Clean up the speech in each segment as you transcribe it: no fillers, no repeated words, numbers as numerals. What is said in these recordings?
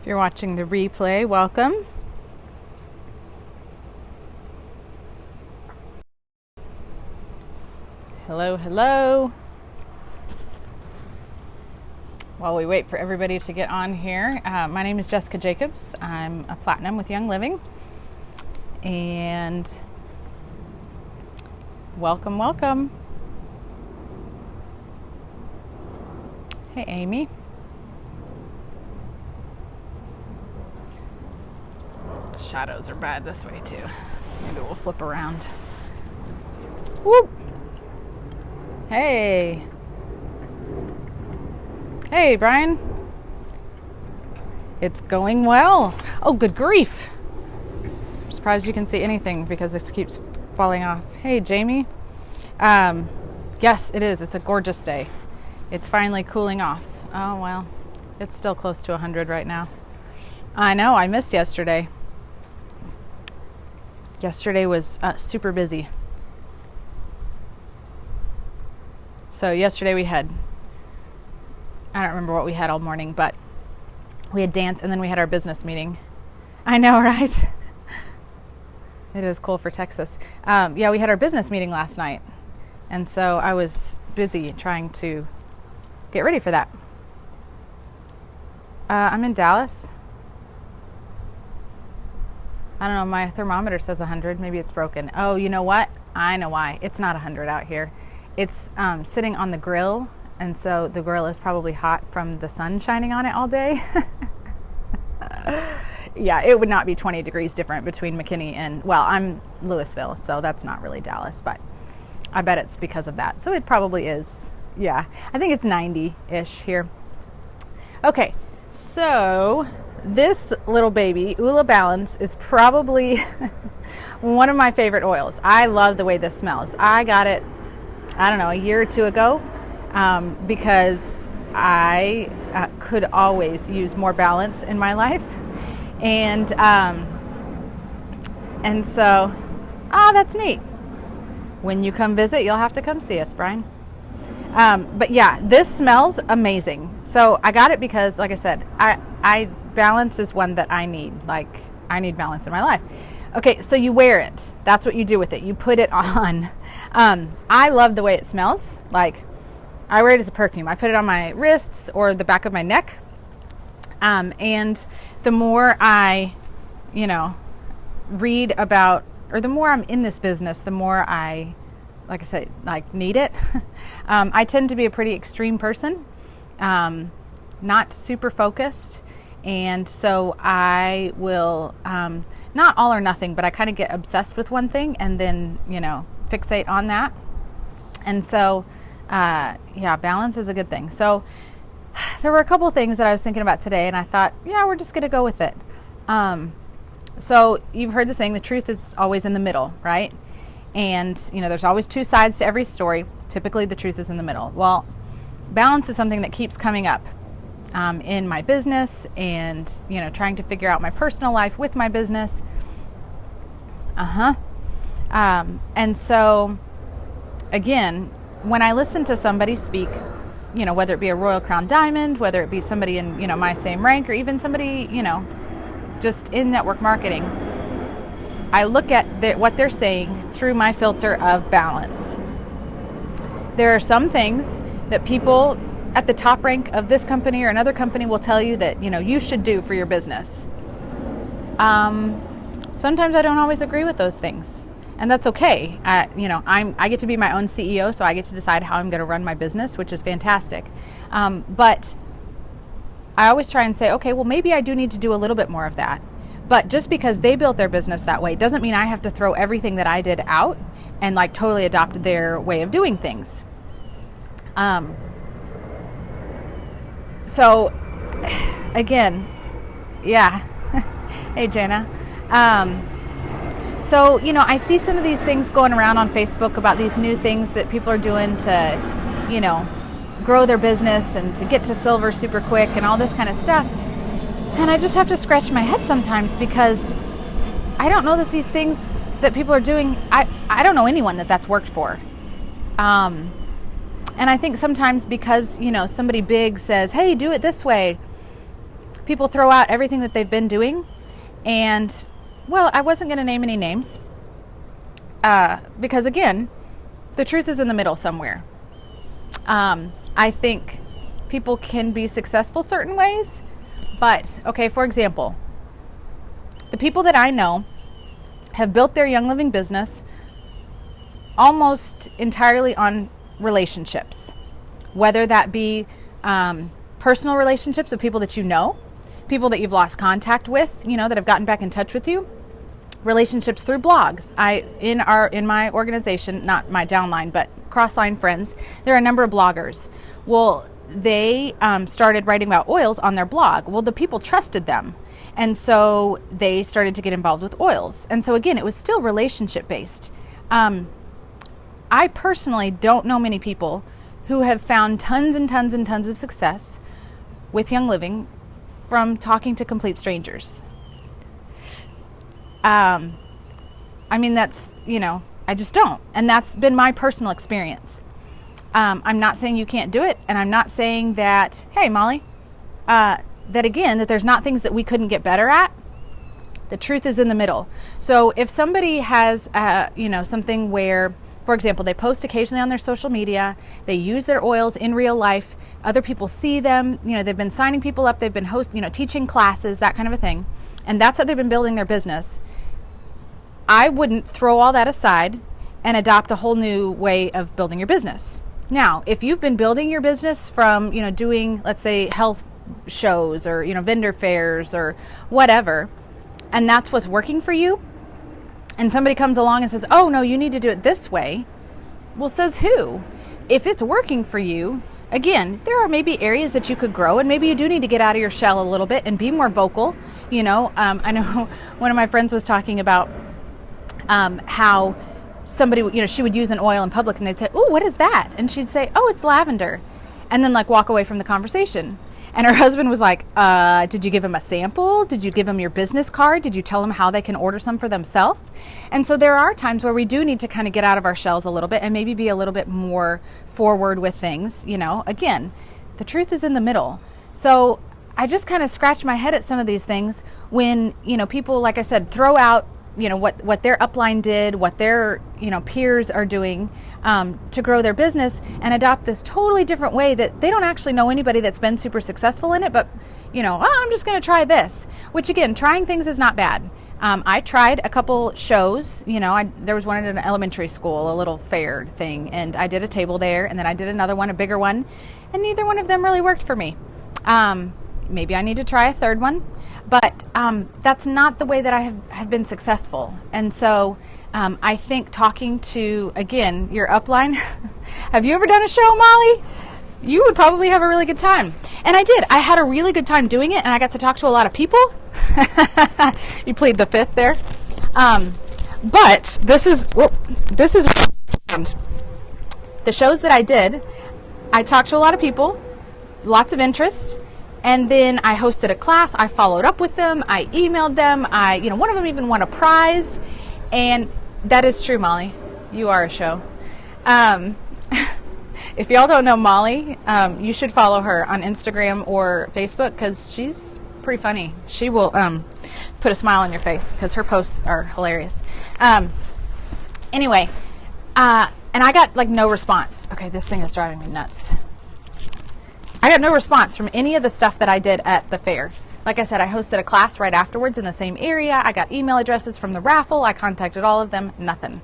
you're watching the replay, welcome. Hello, hello. While we wait for everybody to get on here, my name is Jessica Jacobs. I'm a platinum with Young Living. And welcome, welcome. Hey, Amy. Shadows are bad this way too. Maybe we'll flip around. Whoop. Hey. Hey, Brian. It's going well. Oh, good grief. I'm surprised you can see anything because this keeps falling off. Hey, Jamie. Yes, it is. It's a gorgeous day. It's finally cooling off. Oh, well, it's still close to 100 right now. I know, I missed yesterday. Yesterday was super busy. So yesterday we had, I don't remember what we had all morning, but we had dance and then we had our business meeting. I know, right? It is cool for Texas. Yeah, we had our business meeting last night. And so I was busy trying to get ready for that. I'm in Dallas. I don't know, my thermometer says 100. Maybe it's broken. Oh, you know what? I know why. It's not 100 out here. It's sitting on the grill, and so the grill is probably hot from the sun shining on it all day. Yeah, it would not be 20 degrees different between McKinney and, well, I'm Louisville, so that's not really Dallas, but I bet it's because of that. So it probably is. Yeah, I think it's 90-ish here. Okay, so this little baby, Ula Balance, is probably one of my favorite oils. I love the way this smells. I got it, I don't know, a year or two ago because I could always use more balance in my life. And so, that's neat. When you come visit, you'll have to come see us, Brian. But yeah, this smells amazing. So I got it because, like I said, I balance is one that I need. Like, I need balance in my life. Okay, so you wear it. That's what you do with it. You put it on. I love the way it smells. Like, I wear it as a perfume. I put it on my wrists or the back of my neck. And the more I, read about, or the more I'm in this business, the more I, like I said, like, need it. I tend to be a pretty extreme person, not super focused. And so I will, not all or nothing, but I kind of get obsessed with one thing and then, fixate on that. And so, yeah, balance is a good thing. So there were a couple of things that I was thinking about today, and I thought, yeah, we're just going to go with it. So you've heard the saying, the truth is always in the middle, right? And, there's always two sides to every story. Typically, the truth is in the middle. Well, balance is something that keeps coming up in my business and, trying to figure out my personal life with my business. And so, again, when I listen to somebody speak, whether it be a Royal Crown Diamond, whether it be somebody in, my same rank, or even somebody, just in network marketing, I look at what they're saying through my filter of balance. There are some things that people at the top rank of this company or another company will tell you that, you should do for your business. Sometimes I don't always agree with those things, and that's okay. I get to be my own CEO, so I get to decide how I'm going to run my business, which is fantastic. But I always try and say, okay, well, maybe I do need to do a little bit more of that. But just because they built their business that way doesn't mean I have to throw everything that I did out and like totally adopt their way of doing things. So again, yeah. Hey, Jana. So, I see some of these things going around on Facebook about these new things that people are doing to, grow their business and to get to silver super quick and all this kind of stuff. And I just have to scratch my head sometimes because I don't know that these things that people are doing, I don't know anyone that's worked for. And I think sometimes because, somebody big says, hey, do it this way, people throw out everything that they've been doing. And, well, I wasn't going to name any names because, again, the truth is in the middle somewhere. I think people can be successful certain ways, but, okay, for example, the people that I know have built their Young Living business almost entirely on relationships, whether that be personal relationships with people that you know, people that you've lost contact with, that have gotten back in touch with you, relationships through blogs. In my organization, not my downline, but crossline friends, there are a number of bloggers. Well, they started writing about oils on their blog. Well, the people trusted them. And so they started to get involved with oils. And so again, it was still relationship based. I personally don't know many people who have found tons and tons and tons of success with Young Living from talking to complete strangers. That's, I just don't. And that's been my personal experience. I'm not saying you can't do it. And I'm not saying that, hey, Molly, that there's not things that we couldn't get better at. The truth is in the middle. So if somebody has, something where, for example, they post occasionally on their social media, they use their oils in real life, other people see them, they've been signing people up, they've been teaching classes, that kind of a thing. And that's how they've been building their business. I wouldn't throw all that aside and adopt a whole new way of building your business. Now, if you've been building your business from, doing, let's say, health shows or, vendor fairs or whatever, and that's what's working for you, and somebody comes along and says, oh, no, you need to do it this way. Well, says who? If it's working for you, again, there are maybe areas that you could grow, and maybe you do need to get out of your shell a little bit and be more vocal. I know one of my friends was talking about how somebody, she would use an oil in public and they'd say, oh, what is that? And she'd say, oh, it's lavender. And then walk away from the conversation. And her husband was like, did you give him a sample? Did you give him your business card? Did you tell him how they can order some for themselves? And so there are times where we do need to kind of get out of our shells a little bit and maybe be a little bit more forward with things. Again, the truth is in the middle. So I just kind of scratch my head at some of these things when, people, like I said, throw out, what their upline did, what their, peers are doing to grow their business and adopt this totally different way that they don't actually know anybody that's been super successful in it, but, I'm just going to try this, which again, trying things is not bad. I tried a couple shows, there was one at an elementary school, a little fair thing, and I did a table there, and then I did another one, a bigger one, and neither one of them really worked for me. Maybe I need to try a third one, but that's not the way that I have been successful. And so I think talking to, again, your upline, have you ever done a show, Molly? You would probably have a really good time. And I did. I had a really good time doing it, and I got to talk to a lot of people. You plead the fifth there. But this is what happened. The shows that I did, I talked to a lot of people, lots of interest. And then I hosted a class. I followed up with them. I emailed them. One of them even won a prize. And that is true, Molly. You are a show. If y'all don't know Molly, you should follow her on Instagram or Facebook because she's pretty funny. She will put a smile on your face because her posts are hilarious. Anyway, and I got no response. Okay, this thing is driving me nuts. I got no response from any of the stuff that I did at the fair. Like I said, I hosted a class right afterwards in the same area. I got email addresses from the raffle. I contacted all of them. Nothing.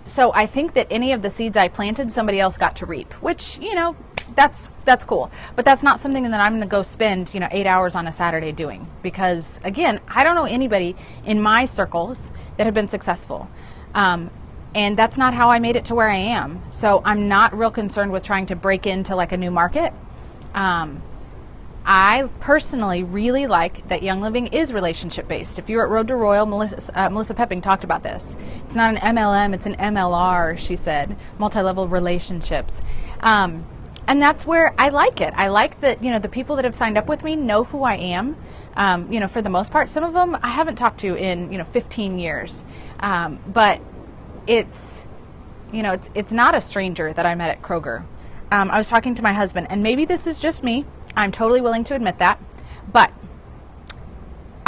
So I think that any of the seeds I planted, somebody else got to reap, which, that's cool. But that's not something that I'm going to go spend, 8 hours on a Saturday doing. Because, again, I don't know anybody in my circles that have been successful. And that's not how I made it to where I am. So I'm not real concerned with trying to break into a new market. I personally really like that Young Living is relationship based. If you're at Road to Royal, Melissa Pepping talked about this. It's not an MLM, it's an MLR, she said, multi-level relationships. And that's where I like it. I like that, the people that have signed up with me know who I am, for the most part. Some of them I haven't talked to in, 15 years. But it's not a stranger that I met at Kroger. I was talking to my husband, and maybe this is just me. I'm totally willing to admit that. But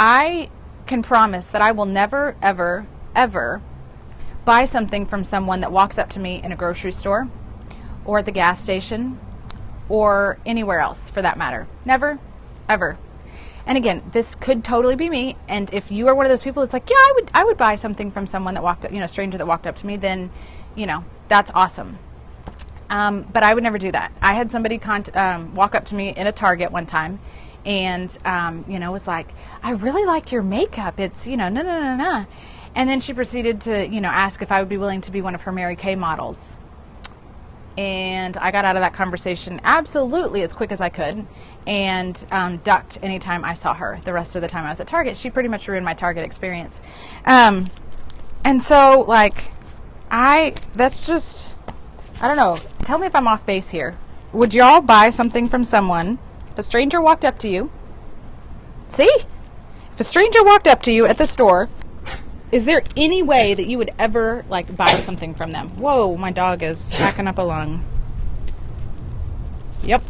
I can promise that I will never, ever, ever buy something from someone that walks up to me in a grocery store or at the gas station or anywhere else for that matter. Never, ever. And again, this could totally be me. And if you are one of those people that's like, yeah, I would buy something from someone that walked up, a stranger that walked up to me, then, that's awesome. But I would never do that. I had somebody walk up to me in a Target one time and, was like, I really like your makeup. It's, no. And then she proceeded to, ask if I would be willing to be one of her Mary Kay models. And I got out of that conversation absolutely as quick as I could and ducked anytime I saw her. The rest of the time I was at Target, she pretty much ruined my Target experience. And so, that's just, I don't know. Tell me if I'm off base here. Would y'all buy something from someone? If a stranger walked up to you, if a stranger walked up to you at the store, is there any way that you would ever buy something from them? Whoa, my dog is hacking up a lung. Yep.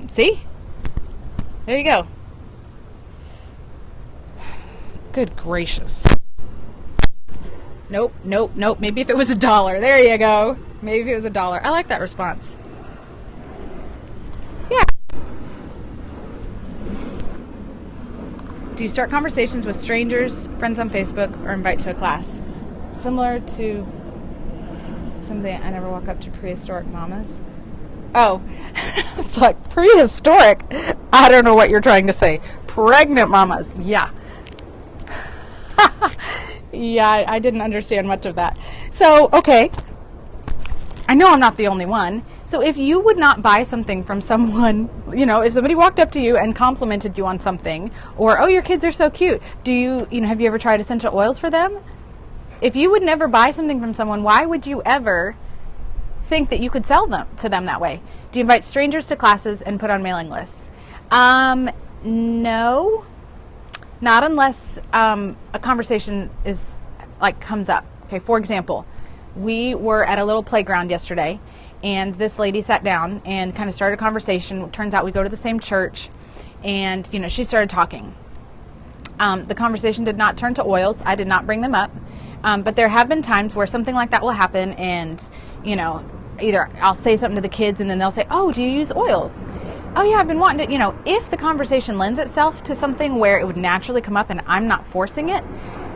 See? There you go. Good gracious. Nope. Maybe if it was $1. There you go. Maybe if it was $1. I like that response. Yeah. Do you start conversations with strangers, friends on Facebook, or invite to a class? Similar to something I never walk up to prehistoric mamas. Oh, it's like prehistoric. I don't know what you're trying to say. Pregnant mamas. Yeah. Yeah, I didn't understand much of that. So, okay. I know I'm not the only one. So if you would not buy something from someone, if somebody walked up to you and complimented you on something, or, oh, your kids are so cute, have you ever tried essential oils for them? If you would never buy something from someone, why would you ever think that you could sell them to them that way? Do you invite strangers to classes and put on mailing lists? No, not unless a conversation is comes up. Okay, for example, we were at a little playground yesterday, and this lady sat down and kind of started a conversation. It turns out we go to the same church, and she started talking. The conversation did not turn to oils. I did not bring them up, but there have been times where something like that will happen, and either I'll say something to the kids, and then they'll say, "Oh, do you use oils?" "Oh yeah, I've been wanting to." If the conversation lends itself to something where it would naturally come up, and I'm not forcing it,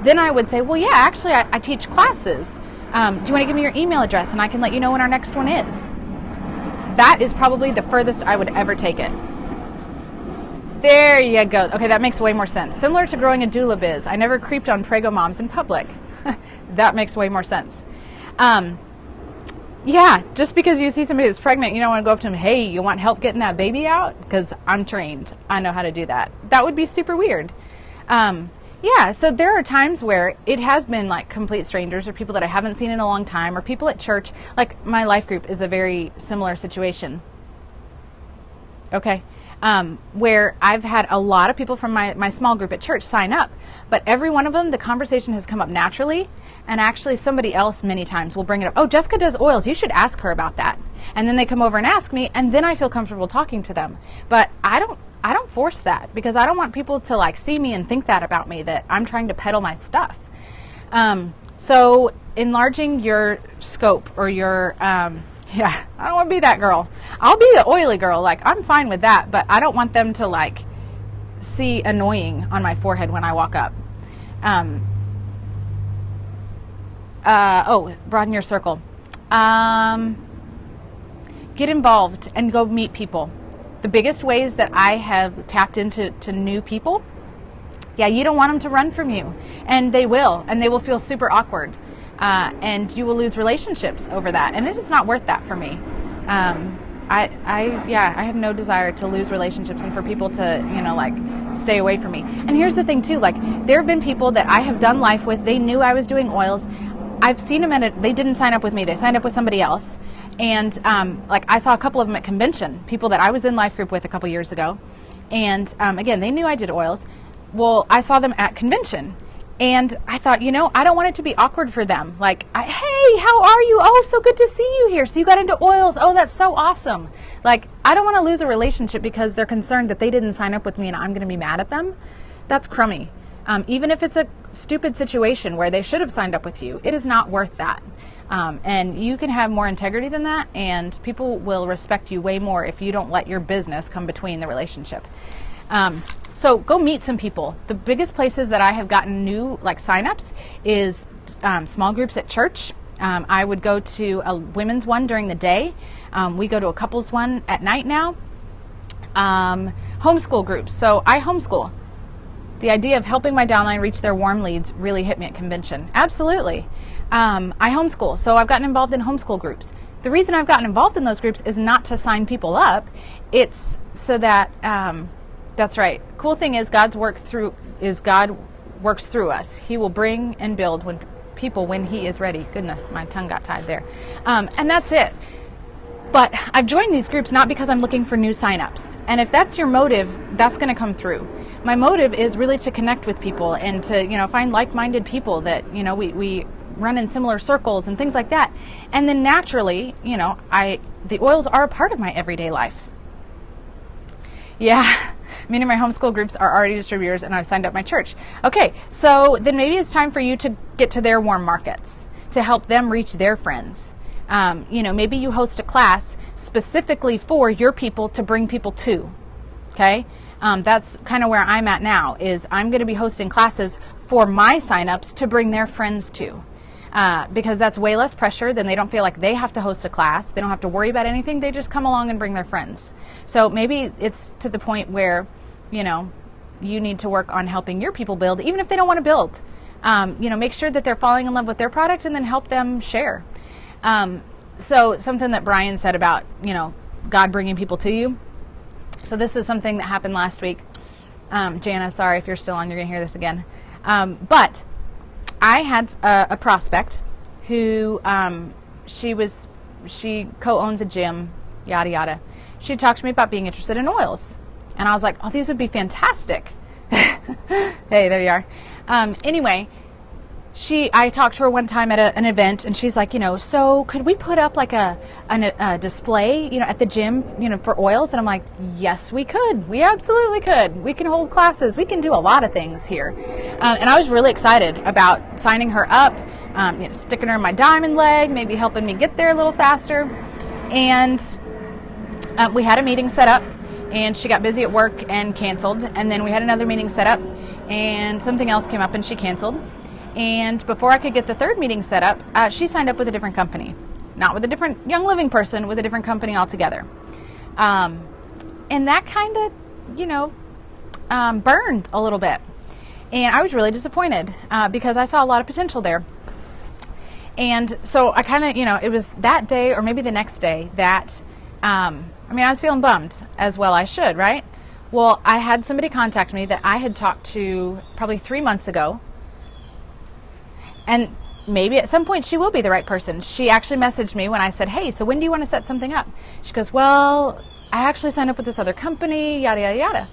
then I would say, "Well, yeah, actually, I teach classes. Do you want to give me your email address and I can let you know when our next one is?" That is probably the furthest I would ever take it. There you go. Okay, that makes way more sense. Similar to growing a doula biz, I never creeped on prego moms in public. That makes way more sense. Yeah, just because you see somebody that's pregnant, you don't want to go up to them, "Hey, you want help getting that baby out?" Because I'm trained. I know how to do that. That would be super weird. Yeah, so there are times where it has been complete strangers or people that I haven't seen in a long time or people at church. My life group is a very similar situation. Okay. Where I've had a lot of people from my small group at church sign up, but every one of them, the conversation has come up naturally, and actually somebody else many times will bring it up. "Oh, Jessica does oils. You should ask her about that." And then they come over and ask me, and then I feel comfortable talking to them. But I don't force that because I don't want people to see me and think that about me, that I'm trying to peddle my stuff. So enlarging your scope or your, yeah, I don't want to be that girl. I'll be the oily girl. I'm fine with that, but I don't want them to see annoying on my forehead when I walk up. Broaden your circle. Get involved and go meet people. The biggest ways that I have tapped into new people, yeah, you don't want them to run from you, and they will feel super awkward, and you will lose relationships over that, and it is not worth that for me. I have no desire to lose relationships and for people to, stay away from me. And here's the thing too, there have been people that I have done life with. They knew I was doing oils. I've seen them they didn't sign up with me. They signed up with somebody else. And I saw a couple of them at convention, people that I was in life group with a couple years ago. And again, they knew I did oils. Well, I saw them at convention. And I thought, I don't want it to be awkward for them. Like, hey, how are you? Oh, so good to see you here. So you got into oils. Oh, that's so awesome. Like, I don't want to lose a relationship because they're concerned that they didn't sign up with me and I'm going to be mad at them. That's crummy. Even if it's a stupid situation where they should have signed up with you, it is not worth that. And you can have more integrity than that, and people will respect you way more if you don't let your business come between the relationship. So go meet some people. The biggest places that I have gotten new signups is small groups at church. I would go to a women's one during the day. We go to a couples one at night now. Homeschool groups. So I homeschool. The idea of helping my downline reach their warm leads really hit me at convention. Absolutely. I homeschool. So I've gotten involved in homeschool groups. The reason I've gotten involved in those groups is not to sign people up. It's so that, that's right. Cool thing is God works through us. He will bring and build when he is ready. Goodness, my tongue got tied there. And that's it. But I've joined these groups not because I'm looking for new signups. And if that's your motive, that's going to come through. My motive is really to connect with people and to, find like-minded people that, we run in similar circles and things like that. And then naturally, the oils are a part of my everyday life. Yeah, many of my homeschool groups are already distributors and I've signed up my church. Okay, so then maybe it's time for you to get to their warm markets, to help them reach their friends. Maybe you host a class specifically for your people to bring people to. Okay, that's kind of where I'm at now. Is I'm going to be hosting classes for my signups to bring their friends to, because that's way less pressure. Then they don't feel like they have to host a class. They don't have to worry about anything. They just come along and bring their friends. So maybe it's to the point where, you need to work on helping your people build, even if they don't want to build. Make sure that they're falling in love with their product and then help them share. So something that Brian said about, God bringing people to you. So this is something that happened last week. Jana, sorry if you're still on, you're going to hear this again. But I had a prospect who, she co-owns a gym, yada, yada. She talked to me about being interested in oils. And I was like, oh, these would be fantastic. Hey, there you are. Anyway, I talked to her one time at an event, and she's like, so could we put up like a display, at the gym, for oils? And I'm like, yes, we could. We absolutely could. We can hold classes. We can do a lot of things here. And I was really excited about signing her up, sticking her in my diamond leg, maybe helping me get there a little faster. And we had a meeting set up, and she got busy at work and canceled. And then we had another meeting set up, and something else came up and she canceled. And before I could get the third meeting set up, she signed up with a different company. Not with a different Young Living person, with a different company altogether. And that kind of, burned a little bit. And I was really disappointed because I saw a lot of potential there. And so I kind of, it was that day or maybe the next day that, I was feeling bummed, as well I should, right? Well, I had somebody contact me that I had talked to probably 3 months ago. And maybe at some point she will be the right person. She actually messaged me when I said, hey, so when do you want to set something up? She goes, well, I actually signed up with this other company, yada, yada, yada.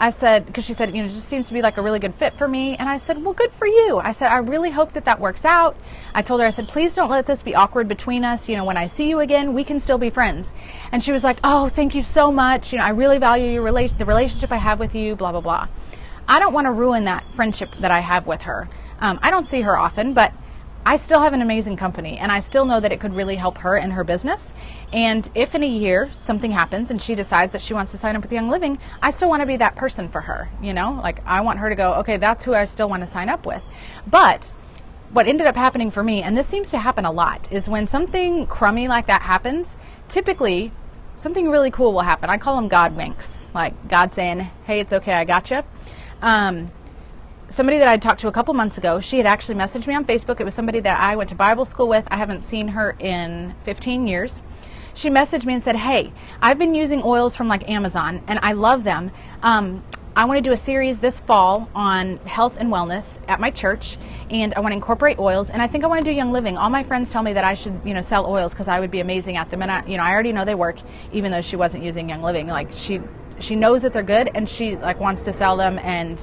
I said, because she said, it just seems to be like a really good fit for me. And I said, well, good for you. I said, I really hope that works out. I told her, I said, please don't let this be awkward between us. When I see you again, we can still be friends. And she was like, oh, thank you so much. I really value the relationship I have with you, blah, blah, blah. I don't want to ruin that friendship that I have with her. I don't see her often, but I still have an amazing company, and I still know that it could really help her and her business. And if in a year something happens and she decides that she wants to sign up with Young Living, I still want to be that person for her. I want her to go, okay, that's who I still want to sign up with. But what ended up happening for me, and this seems to happen a lot, is when something crummy like that happens, typically something really cool will happen. I call them God winks, like God saying, hey, it's okay, I got you. Somebody that I talked to a couple months ago, she had actually messaged me on Facebook. It was somebody that I went to Bible school with. I haven't seen her in 15 years. She messaged me and said, hey, I've been using oils from Amazon, and I love them. I want to do a series this fall on health and wellness at my church, and I want to incorporate oils, and I think I want to do Young Living. All my friends tell me that I should, sell oils because I would be amazing at them, and I already know they work, even though she wasn't using Young Living. she knows that they're good, and she like wants to sell them, and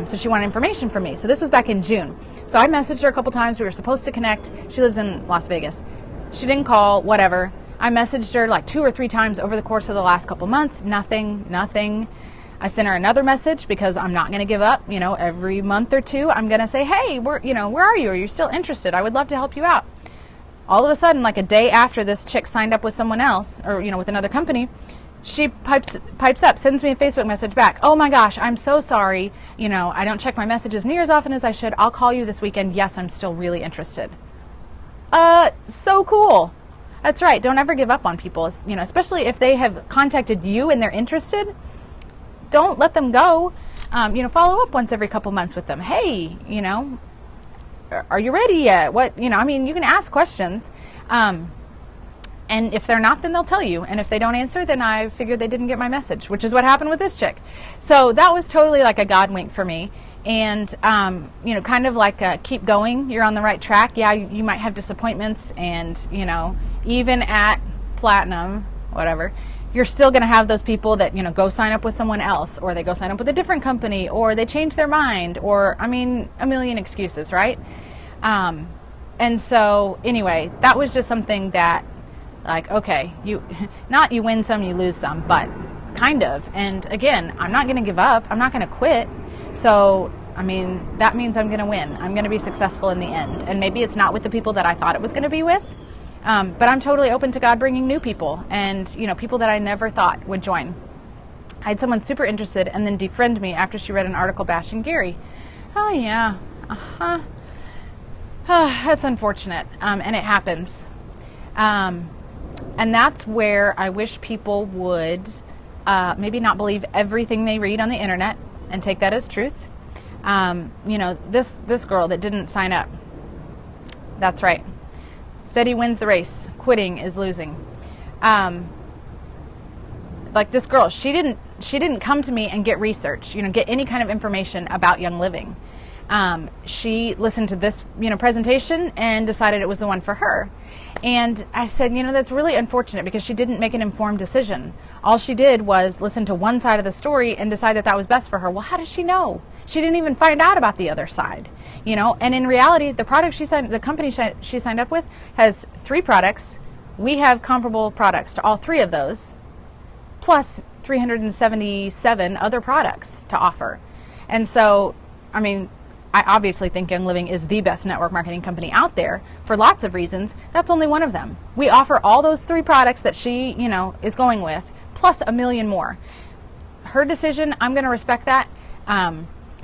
so she wanted information from me. So this was back in June. So I messaged her a couple times. We were supposed to connect. She lives in Las Vegas. She didn't call, whatever. I messaged her like 2 or 3 times over the course of the last couple months. Nothing. I sent her another message because I'm not going to give up. Every month or two, I'm going to say, hey, where are you? Are you still interested? I would love to help you out. All of a sudden, like a day after this chick signed up with someone else, or, with another company, she pipes up, sends me a Facebook message back. Oh my gosh, I'm so sorry. I don't check my messages near as often as I should. I'll call you this weekend. Yes, I'm still really interested. So cool. That's right. Don't ever give up on people, especially if they have contacted you and they're interested. Don't let them go. Follow up once every couple months with them. Hey, are you ready yet? What, you can ask questions. And if they're not, then they'll tell you. And if they don't answer, then I figured they didn't get my message, which is what happened with this chick. So that was totally like a God wink for me. And, kind of like keep going. You're on the right track. Yeah, you might have disappointments. And, even at platinum, whatever, you're still going to have those people that, go sign up with someone else, or they go sign up with a different company, or they change their mind, or, a million excuses, right? And so anyway, that was just something that, like, okay, you win some, you lose some, but kind of. And again, I'm not going to give up. I'm not going to quit. So, that means I'm going to win. I'm going to be successful in the end. And maybe it's not with the people that I thought it was going to be with. But I'm totally open to God bringing new people and, people that I never thought would join. I had someone super interested and then defriend me after she read an article bashing Gary. Oh, yeah. Uh-huh. That's unfortunate. And it happens. And that's where I wish people would maybe not believe everything they read on the internet and take that as truth. This girl that didn't sign up. That's right. Steady wins the race. Quitting is losing. Like this girl, she didn't come to me and get research, get any kind of information about Young Living. She listened to this, presentation and decided it was the one for her. And I said, that's really unfortunate because she didn't make an informed decision. All she did was listen to one side of the story and decide that was best for her. Well, how does she know? She didn't even find out about the other side, and in reality, the company she signed up with has 3 products. We have comparable products to all 3 of those, plus 377 other products to offer. And so, I obviously think Young Living is the best network marketing company out there for lots of reasons. That's only one of them. We offer all those 3 products that she, is going with, plus a million more. Her decision, I'm going to respect that.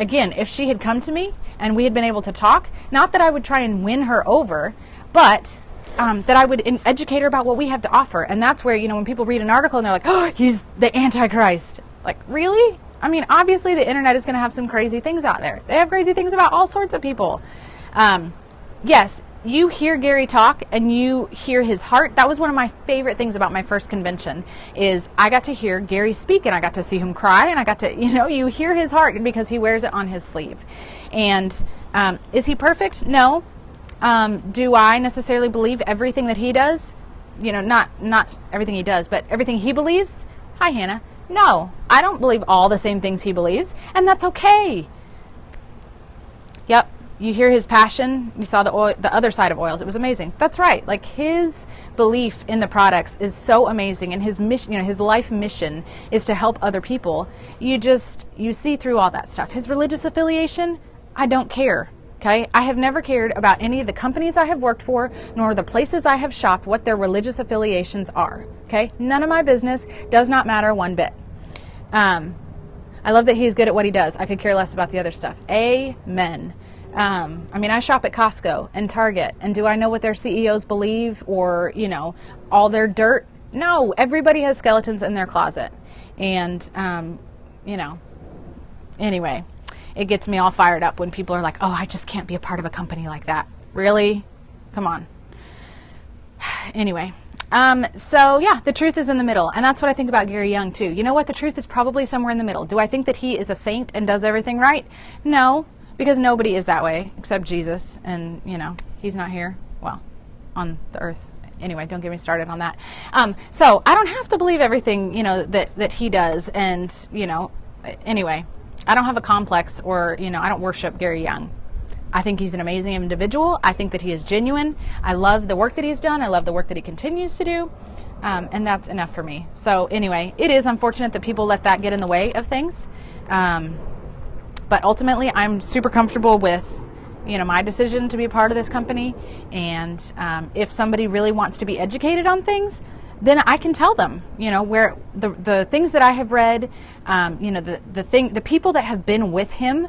Again, if she had come to me and we had been able to talk, not that I would try and win her over, but that I would educate her about what we have to offer. And that's where, when people read an article and they're like, oh, he's the Antichrist. Like, really? Obviously the internet is going to have some crazy things out there. They have crazy things about all sorts of people. Yes, you hear Gary talk and you hear his heart. That was one of my favorite things about my first convention is I got to hear Gary speak and I got to see him cry and I got to, you hear his heart because he wears it on his sleeve. And is he perfect? No. Do I necessarily believe everything that he does? Not everything he does, but everything he believes? Hi, Hannah. No, I don't believe all the same things he believes, and that's okay. Yep, you hear his passion. You saw the other side of oils. It was amazing. That's right. Like his belief in the products is so amazing, and his mission, his life mission is to help other people. You see through all that stuff. His religious affiliation, I don't care. Okay, I have never cared about any of the companies I have worked for, nor the places I have shopped, what their religious affiliations are. Okay, none of my business, does not matter one bit. I love that he's good at what he does. I could care less about the other stuff. Amen. I shop at Costco and Target, and do I know what their CEOs believe or, all their dirt? No, everybody has skeletons in their closet. And, anyway. It gets me all fired up when people are like, oh, I just can't be a part of a company like that. Really? Come on. Anyway. So yeah, the truth is in the middle. And that's what I think about Gary Young too. You know what? The truth is probably somewhere in the middle. Do I think that he is a saint and does everything right? No, because nobody is that way except Jesus. And, he's not here. Well, on the earth Anyway, don't get me started on that. So I don't have to believe everything, that he does. And, anyway, I don't have a complex or, I don't worship Gary Young. I think he's an amazing individual. I think that he is genuine. I love the work that he's done. I love the work that he continues to do. And that's enough for me. So anyway, it is unfortunate that people let that get in the way of things. But ultimately, I'm super comfortable with my decision to be a part of this company. And if somebody really wants to be educated on things, then I can tell them, where the things that I have read, the people that have been with him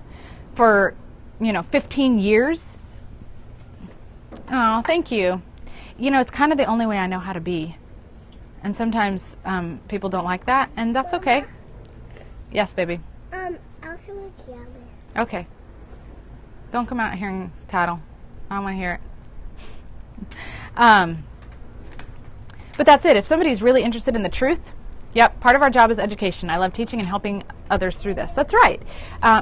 for, 15 years. Oh, thank you. It's kind of the only way I know how to be. And sometimes people don't like that, and that's okay. Yes, baby. Elsa was yelling. Okay. Don't come out here and tattle. I don't want to hear it. But that's it. If somebody's really interested in the truth, yep, part of our job is education. I love teaching and helping others through this. That's right.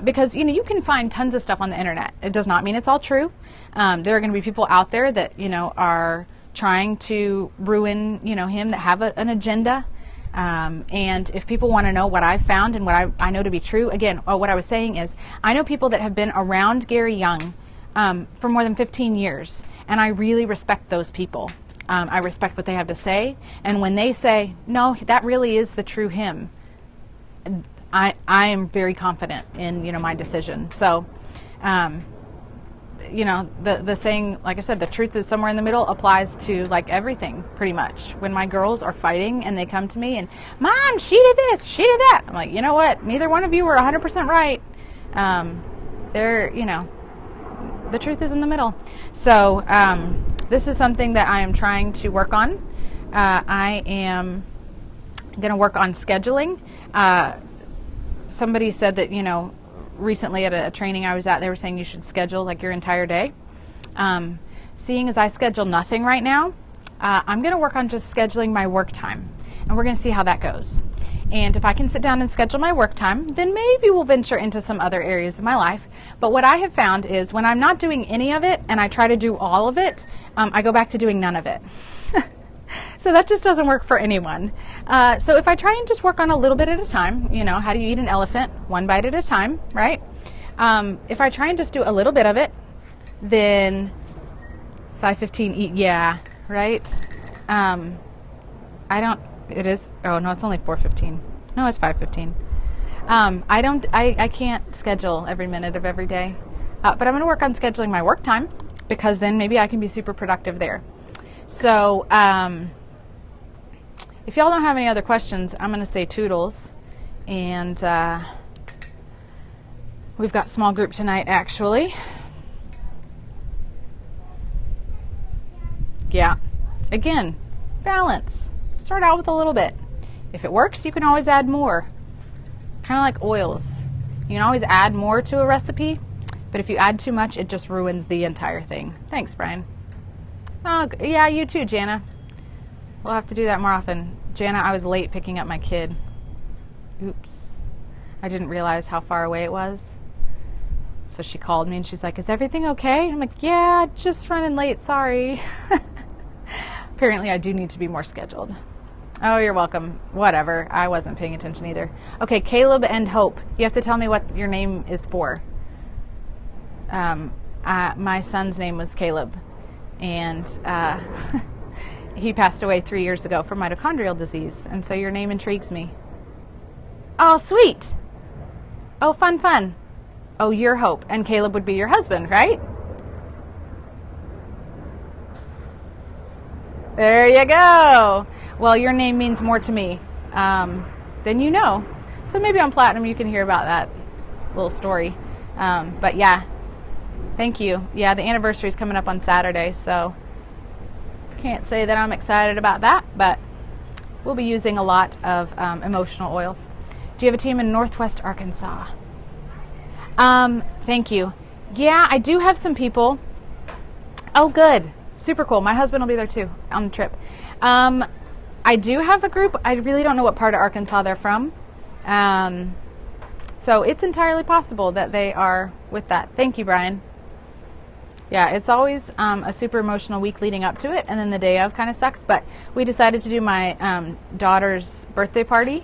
Because, you can find tons of stuff on the internet. It does not mean it's all true. There are going to be people out there that, are trying to ruin, him, that have an agenda. And if people want to know what I've found and what I know to be true, again, what I was saying is, I know people that have been around Gary Young for more than 15 years, and I really respect those people. I respect what they have to say, and when they say, no, that really is the true him, I am very confident in, my decision. So, the saying, like I said, the truth is somewhere in the middle applies to like everything pretty much. When my girls are fighting and they come to me and, Mom, she did this, she did that. I'm like, you know what? Neither one of you were 100% right. The truth is in the middle. So, this is something that I am trying to work on. I am going to work on scheduling. Somebody said that, recently at a training I was at, they were saying you should schedule like your entire day. Seeing as I schedule nothing right now, I'm going to work on just scheduling my work time, and we're going to see how that goes. And if I can sit down and schedule my work time, then maybe we'll venture into some other areas of my life. But what I have found is when I'm not doing any of it and I try to do all of it, I go back to doing none of it. So that just doesn't work for anyone. So if I try and just work on a little bit at a time, how do you eat an elephant? One bite at a time, right? If I try and just do a little bit of it, then 5:15 eat, yeah, right? It's only 4:15. No, it's 5:15. I can't schedule every minute of every day. But I'm going to work on scheduling my work time, because then maybe I can be super productive there. So, if y'all don't have any other questions, I'm going to say toodles. And we've got small group tonight, actually. Yeah. Again, balance. Start out with a little bit. If it works, you can always add more. Kind of like oils. You can always add more to a recipe, but if you add too much, it just ruins the entire thing. Thanks, Brian. Oh, yeah, you too, Jana. We'll have to do that more often. Jana, I was late picking up my kid. Oops. I didn't realize how far away it was. So she called me and she's like, is everything okay? I'm like, yeah, just running late, sorry. Apparently I do need to be more scheduled. Oh, you're welcome. Whatever. I wasn't paying attention either. Okay, Caleb and Hope. You have to tell me what your name is for. My son's name was Caleb. And he passed away 3 years ago from mitochondrial disease. And so your name intrigues me. Oh, sweet. Oh, fun. Oh, you're Hope. And Caleb would be your husband, right? There you go. Well, your name means more to me than you know. So maybe on Platinum you can hear about that little story. But yeah, thank you. Yeah, the anniversary is coming up on Saturday, so can't say that I'm excited about that, but we'll be using a lot of emotional oils. Do you have a team in Northwest Arkansas? Thank you. Yeah, I do have some people. Oh, good. Super cool. My husband will be there too on the trip. I do have a group. I really don't know what part of Arkansas they're from. So it's entirely possible that they are with that. Thank you, Brian. Yeah, it's always a super emotional week leading up to it, and then the day of kind of sucks. But we decided to do my daughter's birthday party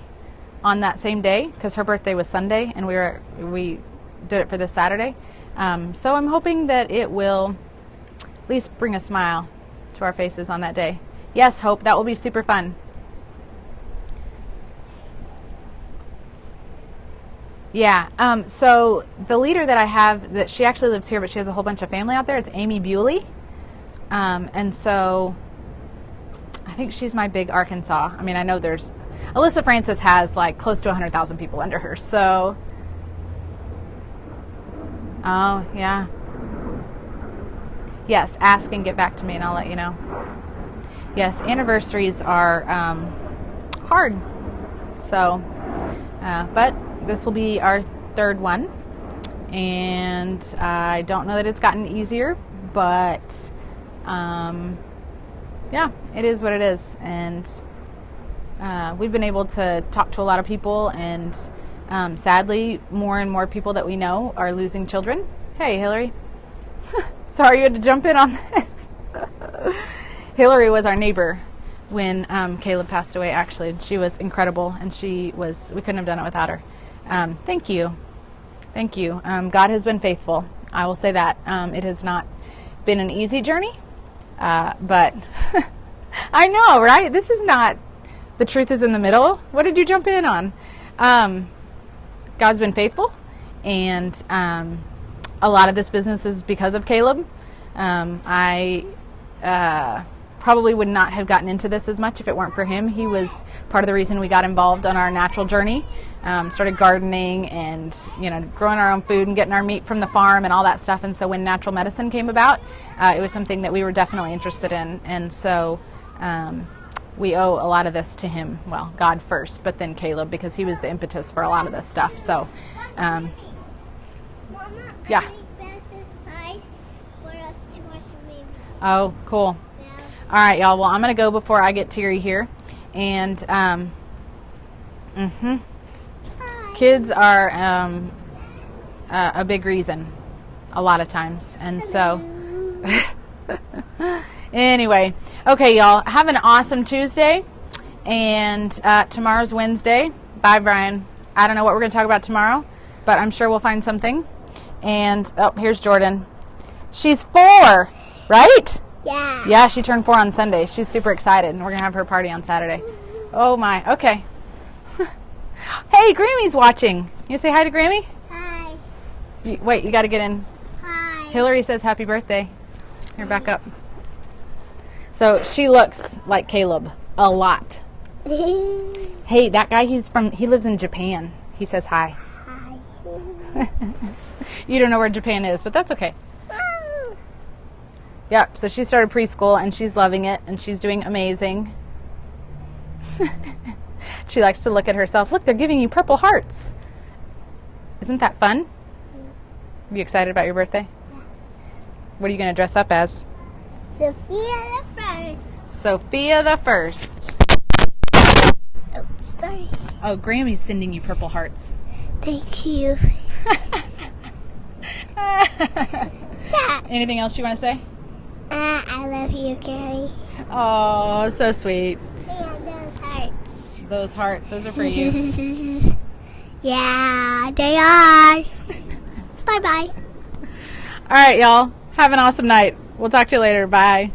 on that same day because her birthday was Sunday, and we did it for this Saturday. So I'm hoping that it will at least bring a smile to our faces on that day. Yes, Hope, that will be super fun. Yeah, so the leader that I have, that she actually lives here, but she has a whole bunch of family out there, it's Amy Bewley. And so I think she's my big Arkansas. I mean, I know Alyssa Francis has like close to 100,000 people under her, so. Oh, yeah. Yes, ask and get back to me and I'll let you know. Yes, anniversaries are hard. So, but this will be our third one. And I don't know that it's gotten easier, but yeah, it is what it is. And we've been able to talk to a lot of people, and sadly, more and more people that we know are losing children. Hey, Hillary. Sorry you had to jump in on this. Hillary was our neighbor when Caleb passed away, actually. She was incredible, and we couldn't have done it without her. Thank you. Thank you. God has been faithful. I will say that. It has not been an easy journey, but I know, right? This is not, the truth is in the middle. What did you jump in on? God's been faithful, and a lot of this business is because of Caleb. I probably would not have gotten into this as much if it weren't for him. He was part of the reason we got involved on our natural journey, started gardening and growing our own food and getting our meat from the farm and all that stuff. And so when natural medicine came about, it was something that we were definitely interested in. And so we owe a lot of this to him. Well, God first, but then Caleb, because he was the impetus for a lot of this stuff. So yeah. Oh, cool. Yeah. All right, y'all. Well, I'm going to go before I get teary here. And kids are a big reason a lot of times. And so anyway, okay, y'all. Have an awesome Tuesday. And tomorrow's Wednesday. Bye, Brian. I don't know what we're going to talk about tomorrow, but I'm sure we'll find something. And, oh, here's Jordan. She's 4, right? Yeah. Yeah, she turned 4 on Sunday. She's super excited, and we're going to have her party on Saturday. Oh, my. Okay. Hey, Grammy's watching. You say hi to Grammy? Hi. Wait, you got to get in. Hi. Hillary says happy birthday. Here, back up. So she looks like Caleb a lot. Hey, that guy, he lives in Japan. He says hi. Hi. You don't know where Japan is, but that's okay. Yep, so she started preschool, and she's loving it, and she's doing amazing. She likes to look at herself. Look, they're giving you purple hearts. Isn't that fun? Are you excited about your birthday? Yes. What are you going to dress up as? Sophia the First. Sophia the First. Oh, sorry. Oh, Grammy's sending you purple hearts. Thank you. Anything else you want to say? I love you, Gary. Oh, so sweet. And those hearts. Those hearts, those are for you. Yeah, they are. Bye-bye. All right, y'all. Have an awesome night. We'll talk to you later. Bye.